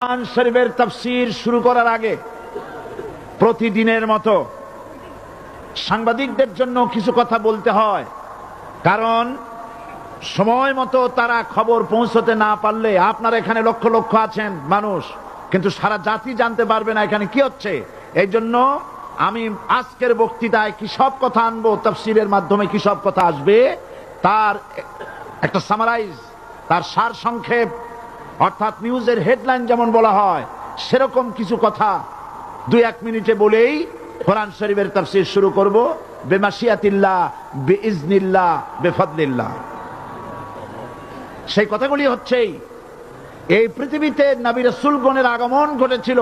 কোরআন শরীফের তাফসীর শুরু করার আগে প্রতিদিনের মতো সাংবাদিকদের জন্য কিছু কথা বলতে হয়, কারণ সময় মতো তারা খবর পৌঁছতে না পারলে, আপনারা এখানে লক্ষ লক্ষ আছেন মানুষ, কিন্তু সারা জাতি জানতে পারবে না এখানে কি হচ্ছে। এই জন্য আমি আজকের বক্তৃতায় কি সব কথা আনবো, তাফসীরের মাধ্যমে কি সব কথা আসবে, তার একটা সামারাইজ, তার সার সংক্ষেপ, অর্থাৎ নিউজের হেডলাইন যেমন বলা হয় সেরকম কিছু কথা 2-1 মিনিটে বলেই কোরআন শরীফের তাফসীর শুরু করব। বেমাশিয়াতিল্লাহ, বিইজনিল্লাহ, বেফদলিল্লাহ। সেই কথাগুলি হচ্ছে, এই পৃথিবীতে নবী রাসূলগণের আগমন ঘটেছিল,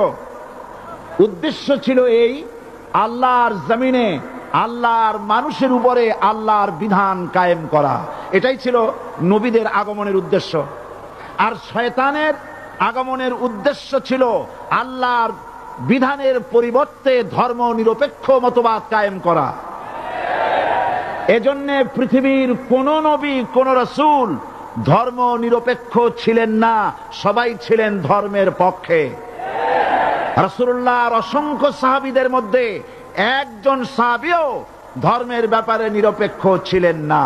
উদ্দেশ্য ছিল এই আল্লাহর জমিনে আল্লাহর মানুষের উপরে আল্লাহর বিধান কায়েম করা। এটাই ছিল নবীদের আগমনের উদ্দেশ্য। আর শয়তানের আগমনের উদ্দেশ্য ছিল আল্লাহর বিধানের পরিবর্তে ধর্ম নিরপেক্ষ মতবাদ কায়েম করা। এজন্য পৃথিবীর কোন নবী, কোন রাসূল ধর্ম নিরপেক্ষ ছিলেন না, সবাই ছিলেন ধর্মের পক্ষে। রাসূলুল্লাহর অসংখ্য সাহাবীদের মধ্যে একজন সাহাবীও ধর্মের ব্যাপারে নিরপেক্ষ ছিলেন না।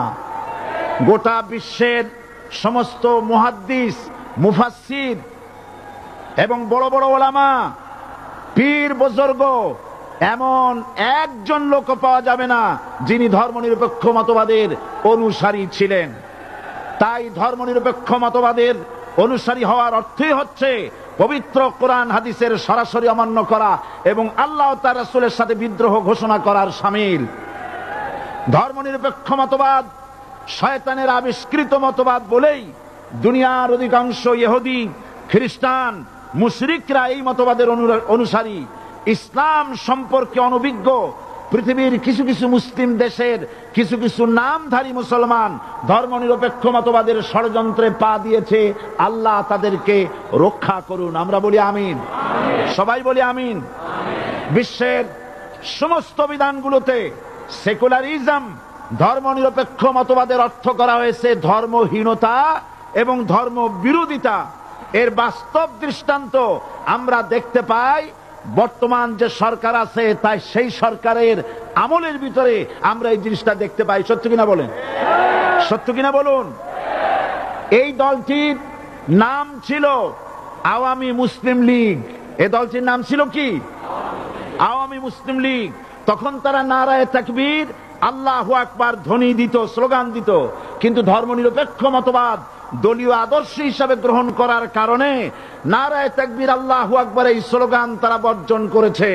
গোটা বিশ্বের সমস্ত মুহাদ্দিস, মুফাসসির এবং বড় বড় ওলামা, পীর বুজুর্গ, এমন একজন লোক পাওয়া যাবে না যিনি ধর্মনিরপেক্ষ মতবাদের অনুসারী ছিলেন। তাই ধর্মনিরপেক্ষ মতবাদের অনুসারী হওয়ার অর্থই হচ্ছে পবিত্র কোরআন হাদিসের সরাসরি অমান্য করা এবং আল্লাহ ও তার রাসূলের সাথে বিদ্রোহ ঘোষণা করার শামিল। ধর্মনিরপেক্ষ মতবাদ শয়তানের আবিষ্কৃত মতবাদ বলেই দুনিয়ার অধিকাংশ ইহুদি, খ্রিস্টান, মুশরিকরা এই মতবাদের অনুসারী। ইসলাম সম্পর্কে অনভিজ্ঞ পৃথিবীর কিছু কিছু মুসলিম দেশের কিছু কিছু নামধারী মুসলমান ধর্মনিরপেক্ষ মতবাদের ষড়যন্ত্রে পা দিয়েছে। আল্লাহ তাদেরকে রক্ষা করুন। আমরা বলি আমিন, সবাই বলি আমিন। বিশ্বের সমস্ত বিধানগুলোতে সেকুলারিজম, ধর্মনিরপেক্ষ মতবাদের অর্থ করা হয়েছে ধর্মহীনতা এবং ধর্ম বিরোধিতা। এর বাস্তব দৃষ্টান্ত আমরা দেখতে পাই বর্তমান যে সরকার আছে, তাই সেই সরকারের আমলের ভিতরে আমরা এই জিনিসটা দেখতে পাই। সত্য কিনা বলেন? সত্য কিনা বলুন? এই দলটির নাম ছিল আওয়ামী মুসলিম লীগ। এই দলটির নাম ছিল কি? আওয়ামী মুসলিম লীগ। তখন তারা নারায়ে তাকবীর, আল্লাহু আকবার ধ্বনি দিত, স্লোগান দিত, কিন্তু ধর্মনিরপেক্ষ মতবাদ দলীয় আদর্শ হিসাবে গ্রহণ করার কারণে নারায়ে তাকবীর, আল্লাহু আকবার এই স্লোগান তারা বর্জন করেছে।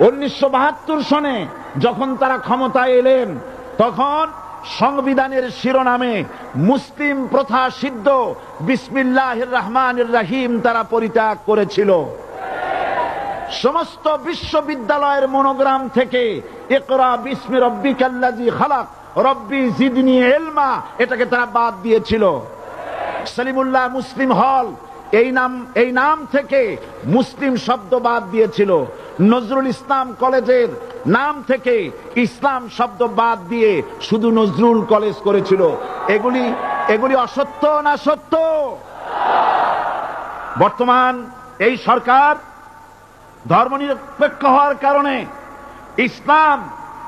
1972 সনে যখন তারা ক্ষমতায় এলেন, তখন সংবিধানের শিরোনামে মুসলিম প্রথা সিদ্ধ বিসমিল্লাহির রহমানির রহিম তারা পরিত্যাগ করেছিল। সমস্ত বিশ্ববিদ্যালয়ের মনোগ্রাম থেকে ইকরা বিসমি রব্বিকাল্লাযী খালাক রব্বি জিদনি ইলমা এটাকে তারা বাদ দিয়েছিল। সলিমুল্লাহ মুসলিম হল এই নাম থেকে মুসলিম শব্দ বাদ দিয়েছিল। নজরুল ইসলাম কলেজের নাম থেকে ইসলাম শব্দ বাদ দিয়ে শুধু নজরুল কলেজ করেছিল। এগুলি অসত্য না সত্য? বর্তমান এই সরকার ধর্মনিরপেক্ষ হওয়ার কারণে ইসলাম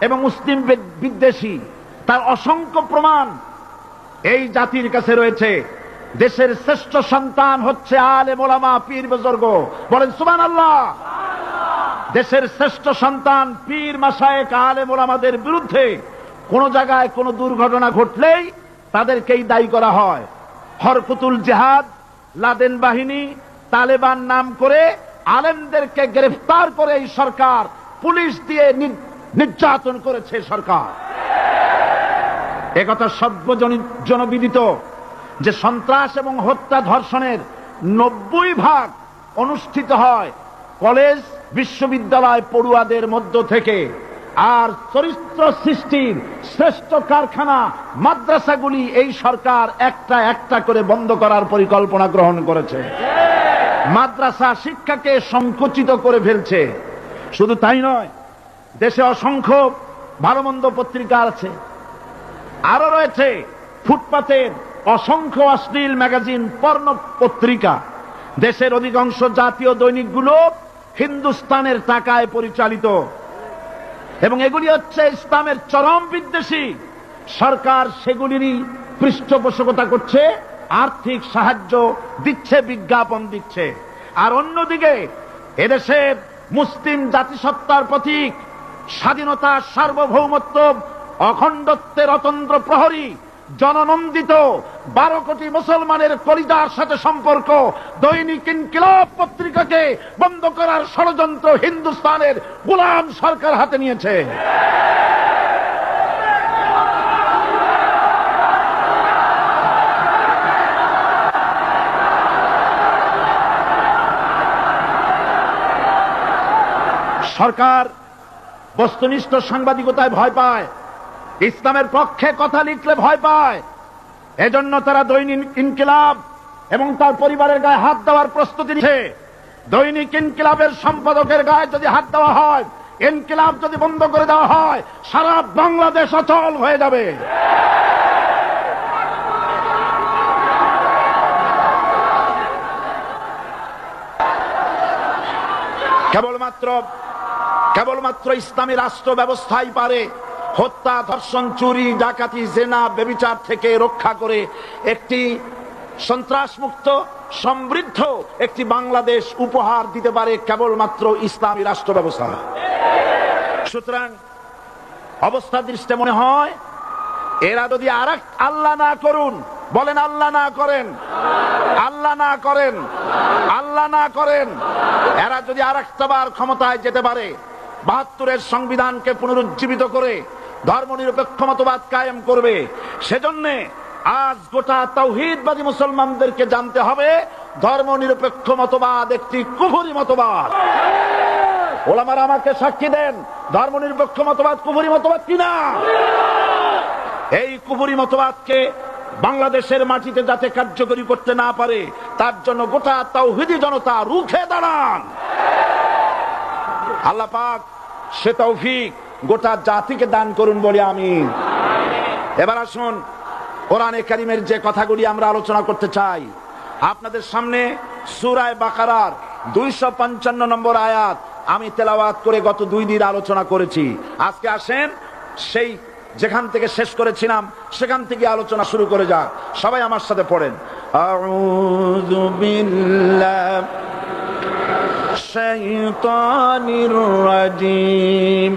এবং মুসলিম বিদ্বেষী, তার অসংখ্য প্রমাণ এই জাতির কাছে রয়েছে। দেশের শ্রেষ্ঠ সন্তান হচ্ছে আলেম ওলামা, পীর বুজুর্গ। বলেন সুবহানাল্লাহ। দেশের শ্রেষ্ঠ সন্তান পীর মাশায়েখ আলেম ওলামাদের বিরুদ্ধে কোন জায়গায় কোন দুর্ঘটনা ঘটলেই তাদেরকেই দায়ী করা হয়। হরকুতুল জিহাদ, লাদেন বাহিনী, তালেবান নাম করে আলেমদেরকে গ্রেফতার করে এই সরকার পুলিশ দিয়ে নির্যাতন করেছে সরকার। একথা সর্বজনবিদিত যে সন্ত্রাস এবং হত্যা, ধর্ষণের 90% অনুষ্ঠিত হয় কলেজ বিশ্ববিদ্যালয় পড়ুয়াদের মধ্য থেকে। আর চরিত্র সৃষ্টির শ্রেষ্ঠ কারখানা মাদ্রাসাগুলি এই সরকার একটা একটা করে বন্ধ করার পরিকল্পনা গ্রহণ করেছে। মাদ্রাসা শিক্ষাকে সংকুচিত করে ফেলছে। শুধু তাই নয়, দেশে অসংখ্য ভালো মন্দ পত্রিকা আছে, আরো রয়েছে ফুটপাতের অসংখ্য অশ্লীল ম্যাগাজিন, পর্ণ পত্রিকা, দেশের অধিকাংশ জাতীয় দৈনিকগুলো হিন্দুস্তানের টাকায় পরিচালিত এবং এগুলি হচ্ছে ইসলামের চরম বিদ্বেষী। সরকার সেগুলিরই পৃষ্ঠপোষকতা করছে, আর্থিক সাহায্য দিচ্ছে, বিজ্ঞাপন দিচ্ছে। আর অন্যদিকে এদেশের মুসলিম জাতিসত্তার প্রতীক, স্বাধীনতা, সার্বভৌমত্ব, অখণ্ডত্বের অতন্ত্র প্রহরী, জননন্দিত 12 কোটি মুসলমানের কলিজার সাথে সম্পর্ক দৈনিক ইনকিলাব পত্রিকাকে বন্ধ করার ষড়যন্ত্র হিন্দুস্তানের গোলাম সরকার হাতে নিয়েছে। সরকার বস্তুনিষ্ঠ সাংবাদিকতায় ভয় পায়, ইসলামের পক্ষে কথা লিখলে ভয় পায়। এজন্য তারা দৈনিক ইনকিলাব এবং তার পরিবারের গায়ে হাত দেওয়ার প্রস্তুতি নিচ্ছে। দৈনিক ইনকিলাবের সম্পাদকের গায়ে যদি হাত দেওয়া হয়, ইনকিলাব যদি বন্ধ করে দেওয়া হয়, সারা বাংলাদেশ অচল হয়ে যাবে। কেবলমাত্র ইসলামী রাষ্ট্র ব্যবস্থাই পারে হত্যা, ধর্ষণ, চুরি, ডাকাতি, জেনা, ব্যভিচার থেকে রক্ষা করে একটি সন্ত্রাসমুক্ত সমৃদ্ধ একটি বাংলাদেশ উপহার দিতে পারে কেবলমাত্র ইসলামী রাষ্ট্র ব্যবস্থা। সুতরাং অবস্থা দৃষ্টে মনে হয় এরা যদি আরেক আল্লাহ না করুন, বলেন আল্লাহ না করেন, আল্লাহ না করেন, আল্লাহ না করেন, এরা যদি আরেকটাবার ক্ষমতায় যেতে পারে, 72-এর সংবিধানকে পুনরুজ্জীবিত করে ধর্মনিরপেক্ষ মতবাদ কায়েম করবে। সেজন্য আজ গোটা তাওহীদবাদী মুসলমানদেরকে জানতে হবে ধর্মনিরপেক্ষ মতবাদ একটি কুফরি মতবাদ। ওলামারা আমাকে সাক্ষী দেন, ধর্মনিরপেক্ষ মতবাদ কুফরি মতবাদ কিনা। এই কুফরি মতবাদকে বাংলাদেশের মাটিতে যাতে কার্যকরী করতে না পারে তার জন্য গোটা তাওহীদি জনতা রুখে দাঁড়ান। আল্লাহ পাক সে তৌফিক গোটা জাতিকে দান করুন বলি আমিন। এবার আসুন কোরআনে কারীমের যে কথাগুলি আমরা আলোচনা করতে চাই আপনাদের সামনে সূরা বাকারার 255 নম্বর আয়াত আমি তেলাওয়াত করে গত 2 দিন আলোচনা করেছি। আজকে আসেন সেই যেখান থেকে শেষ করেছিলাম সেখান থেকে আলোচনা শুরু করে যাক। সবাই আমার সাথে পড়েন, আউযু বিল্লাহি শাইতানির রাজীম,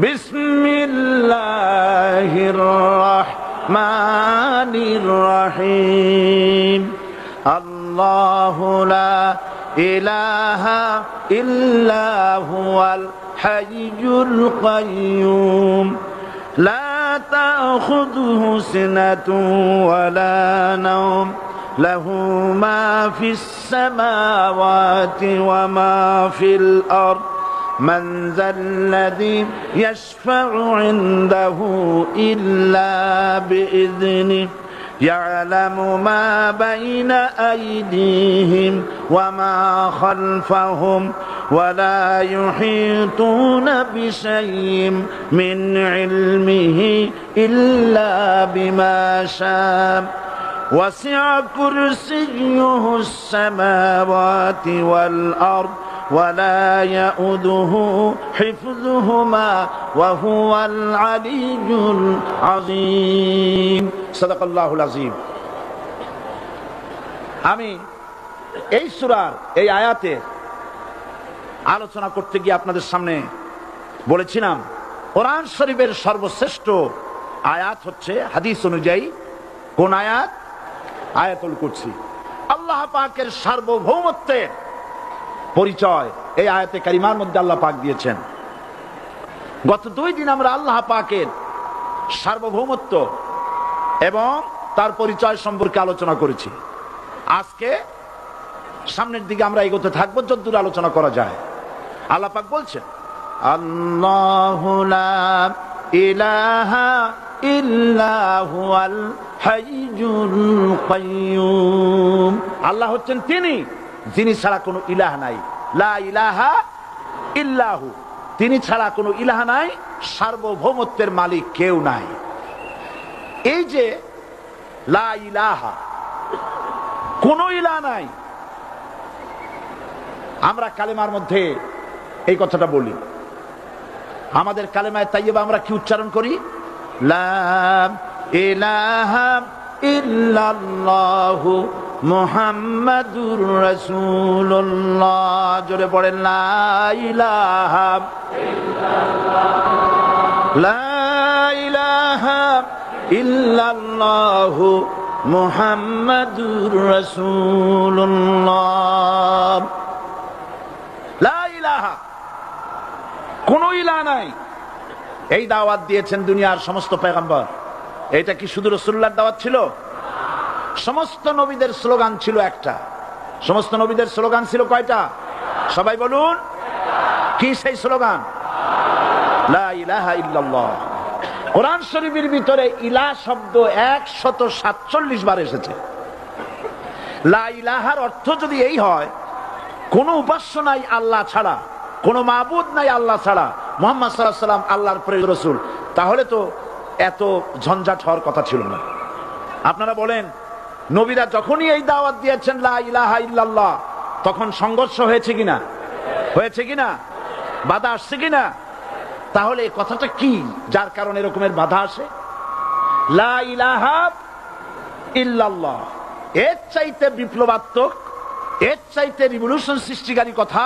বিসমিল্লাহির রাহমানির রহিম। আল্লাহু লা ইলাহা ইল্লা হুয়াল হাইয়ুল কাইয়্যুম লা তাখুযুহু সিনাতুন ওয়ালা নাওম লাহু মা ফিস সামাওয়াতি ওয়া মা ফিল আরদ মান যাল্লাযী ইয়াশফা'ু ইনদাহু ইল্লা বিইذনিহি ইয়ালামু মা বাইনা আইদিহিম ওয়া মা খালফাহুম ولا يحيطون بشيء من علمه إلا بما شاء وسع كرسيه السماوات والأرض ولا يؤوده حفظهما وهو العلي العظيم صدق الله العظيم। আমি এই সূরার এই আয়াতে আলোচনা করতে গিয়ে আপনাদের সামনে বলেছিলাম কোরআন শরীফের সর্বশ্রেষ্ঠ আয়াত হচ্ছে হাদিস অনুযায়ী কোন আয়াত? আয়াতুল কুরসি। আল্লাহ পাকের সার্বভৌমত্বের পরিচয় এই আয়াতে কারিমার মধ্যে আল্লাহ পাক দিয়েছেন। গত 2 দিন আমরা আল্লাহ পাকের সার্বভৌমত্ব এবং তার পরিচয় সম্পর্কে আলোচনা করেছি। আজকে সামনের দিকে আমরা এগোতে থাকবো যতদূর আলোচনা করা যায়। আল্লাহ পাক বলছেন আল্লাহু লা ইলাহা ইল্লা হুয়াল হাইয়ুল কাইয়্যুম। আল্লাহ হচ্ছেন তিনি যিনি ছাড়া কোনো ইলাহ নাই। লা ইলাহা ইল্লাহু, তিনি ছাড়া কোনো ইলাহ নাই, সার্বভৌমত্বের মালিক কেউ নাই। এই যে লা ইলাহা, কোনো ইলাহ নাই, আমরা কালেমার মধ্যে এই কথাটা বলি। আমাদের কালেমায় তাইয়্যিবা আমরা কি উচ্চারণ করি? লা ইলাহা ইল্লাল্লাহু মুহাম্মাদুর রাসূলুল্লাহ। জোরে পড়েন, লা ইলাহা ইল্লাল্লাহ, লা ইলাহা ইল্লাল্লাহু মুহাম্মাদুর রাসূলুল্লাহ। লা ইলাহা, কোন ইলাহ নাই। এই দাওয়াত দিয়েছেন দুনিয়ার সমস্ত পয়গম্বর। এটা কি শুধু রাসূলুল্লাহর দাওয়াত ছিল? সমস্ত নবীদের স্লোগান ছিল একটা। সমস্ত নবীদের স্লোগান ছিল কয়টা? সবাই বলুন, কি সেই স্লোগান? লা ইলাহা ইল্লাল্লাহ। কোরআন শরীফের ভিতরে ইলাহ শব্দ 147 বার এসেছে। লা ইলাহার অর্থ যদি এই হয়, কোন উপাস্য নাই আল্লাহ ছাড়া, কোন মাবুদ নাই আল্লাহ ছাড়া, মুহাম্মদ সাল্লাল্লাহু আলাইহি ওয়াসাল্লাম আল্লাহর প্রিয় রাসূল, তাহলে তো এত ঝঞ্ঝাট হওয়ার কথা ছিল না। আপনারা বলেন, নবীরা যখনই এই দাওয়াত দিয়েছেন লা ইলাহা ইল্লাল্লাহ, তখন সংঘর্ষ হয়েছে কিনা? হয়েছে কিনা? বাধা আসছে কিনা? তাহলে এই কথাটা কি যার কারণে এরকমের বাধা আসে? লা ইলাহা ইল্লাল্লাহ, এর চাইতে বিপ্লবাত্মক, এর চাইতে রিভলিউশন সৃষ্টিকারী কথা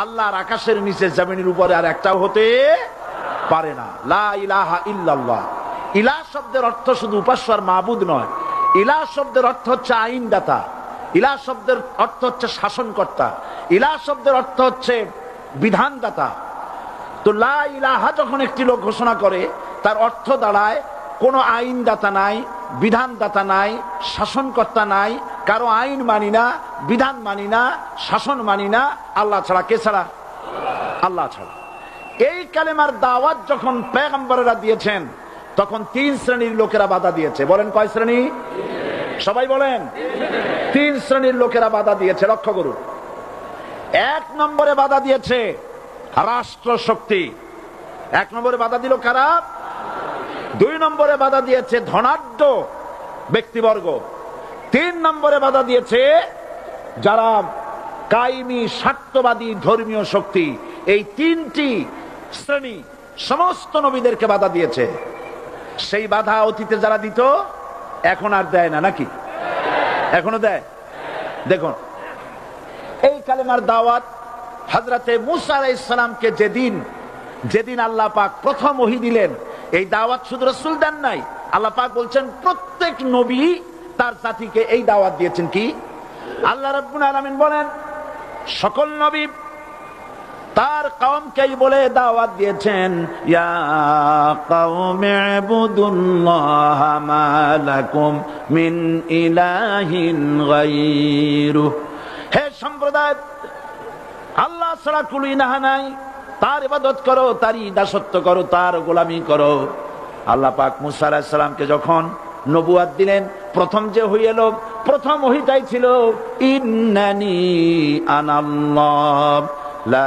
আল্লাহর আকাশের নিচে জমিনের উপরে আর একটাও হতে পারে না। লা ইলাহা ইল্লাল্লাহ। ইলাহ শব্দের অর্থ শুধু উপাস্য আর মাবুদ নয়। ইলাহ শব্দের অর্থ হচ্ছে আইনদাতা, ইলাহ শব্দের অর্থ হচ্ছে শাসনকর্তা, ইলাহ শব্দের অর্থ হচ্ছে বিধানদাতা। তো লা ইলাহা যখন একটি লোক ঘোষণা করে, তার অর্থ দাঁড়ায় কোন আইনদাতা নাই, বিধানদাতা নাই, শাসনকর্তা নাই, কারো আইন মানি না, বিধান মানি না, শাসন মানি না, আল্লাহ ছাড়া। কে ছাড়া? আল্লাহ ছাড়া। এই কালেমার দাওয়াত যখন পয়গম্বরেরা দিয়েছেন, তখন 3 শ্রেণীর লোকেরা বাধা দিয়েছে। বলেন কয় শ্রেণী? সবাই বলেন। 3 শ্রেণীর লোকেরা বাধা দিয়েছে। লক্ষ্য করুন। 1 নম্বরে বাধা দিয়েছে রাষ্ট্র শক্তি। 1 নম্বরে বাধা দিল কারা? 2 নম্বরে বাধা দিয়েছে ধনাঢ্য ব্যক্তিবর্গ। 3 নম্বরে বাধা দিয়েছে যারা কায়েমি স্বার্থবাদী ধর্মীয় শক্তি। এই 3টি শ্রেণী সমস্ত নবীদেরকে বাধা দিয়েছে। সেই বাধা অতীতে যারা দিত, এখন আর দেয় না নাকি? এখনো দেয়। দেখুন, এই কালেমার দাওয়াত হযরতে মূসা আলাইহিস সালামকে যেদিন আল্লাহ পাক প্রথম ওহী দিলেন, এই দাওয়াত শুধু রাসূল দেন নাই। আল্লাহ পাক বলছেন প্রত্যেক নবী তার জাতিকে এই দাওয়াত দিয়েছেন। কি? আল্লাহ রাব্বুল আলামিন বলেন, সকল নবী তার কওমকেই বলে দাওয়াত দিয়েছেন, ইয়া কওমি ইবুদুল্লাহা মা লাকুম মিন ইলাহিন গায়রু। হে সম্প্রদায়, আল্লাহ ছাড়া কোন ইলাহ নাই, তার ইবাদত করো, তারই দাসত্ব করো, তার গোলামি করো। আল্লাহ পাক মূসা আলাইহিস সালামকে যখন নবুয়াত দিলেন, প্রথম যে ওহী এলো, প্রথম ওহীটাই ছিল ইন্নানি আনাল্লাহ লা